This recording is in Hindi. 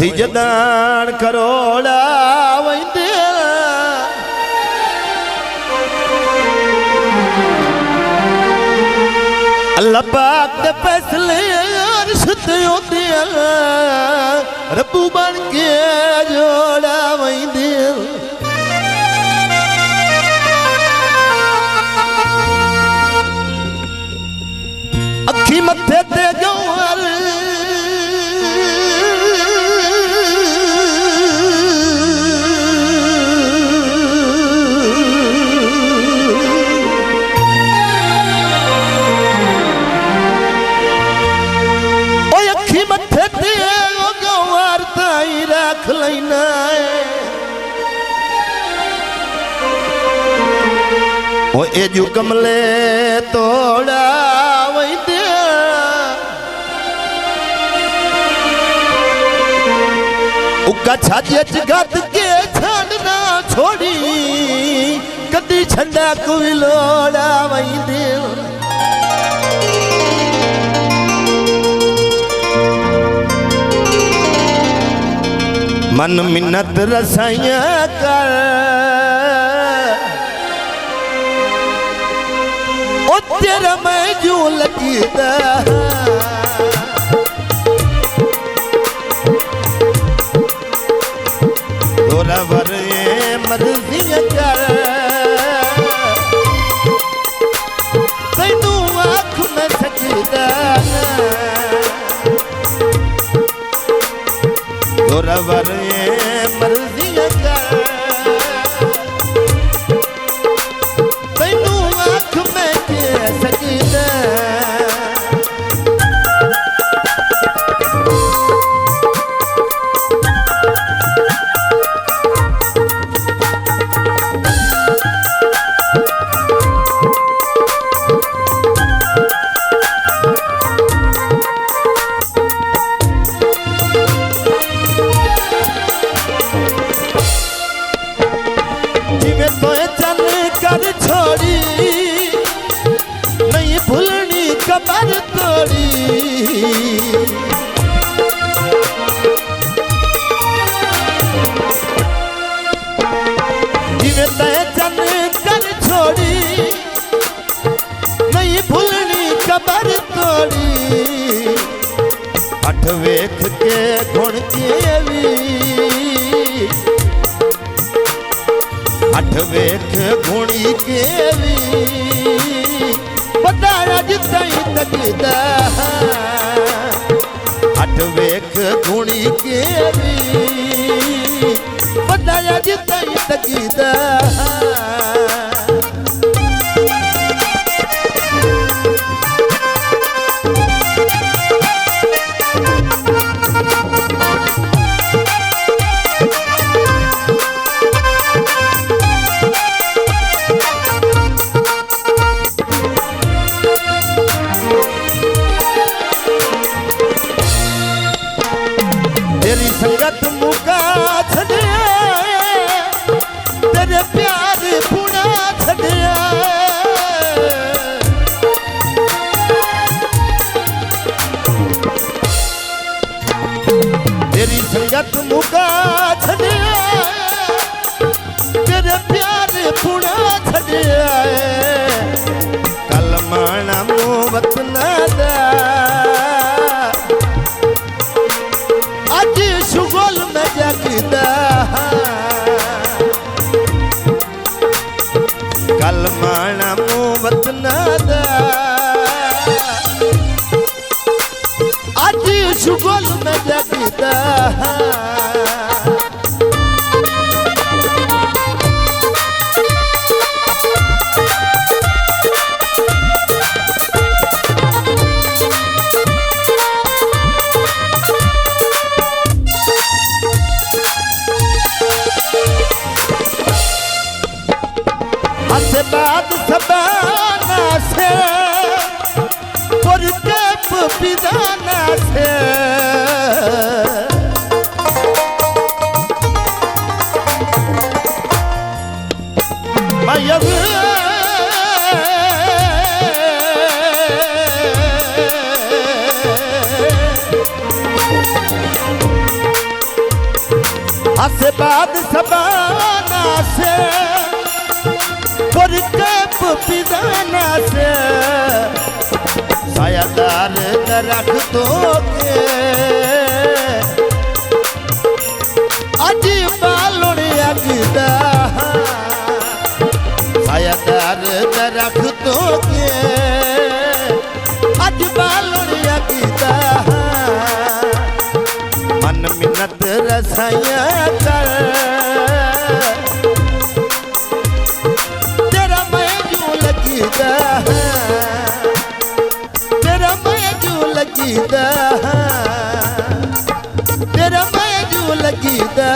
थी जदान करोड़ा वंदे अल्लाह पाक दे फैसले अरशत होंदे रब्बू बन के जोड़ा वंदे अखी मथे ते गौर एजू कमले तोड़ा वैद्य उका छाजे गद के छाड़ना छोड़ी कदी छंडा कोई लोड़ा वैद्य मन मिन्नत रसाइया कर तेरा मैं जो लगीदा तोरा वर मर्जी कर तैनू आँख में सकीदा तोरा वर मर्जी कर नहीं भूलनी कमर तोड़ी जिमें तय चल कर छोड़ी नहीं भूलनी कमर तोड़ी अठ वेख के गुण केवी अठ वेख गुणी केवी बताया जिताई तकीदा अठ वेख गुणी केवी बताया जिताई तकीदा तेरी संगत मुका छड़िया तेरे प्यार पुना छड़िया तेरी संगत मुका छड़िया तेरे प्यार पुना छड़िया कलमाना मोहब्बत ना दा सुगोल में जगदा कलमाना मोहब्बत नादा आज सुगोल में जगदा बात सबाना से पुरके पिदाना से मायव आशीर्वाद सबाना से कप पिदाना से सायादार रख दोगे अजी बालोड़ अगदा सायादार रख दोगे अज बालोड़ अगदा मन मिन्नत रसाया कर तेरा मैं जो लगीदा तेरा मैं जो लगीदा तेरा मैं जो लगीदा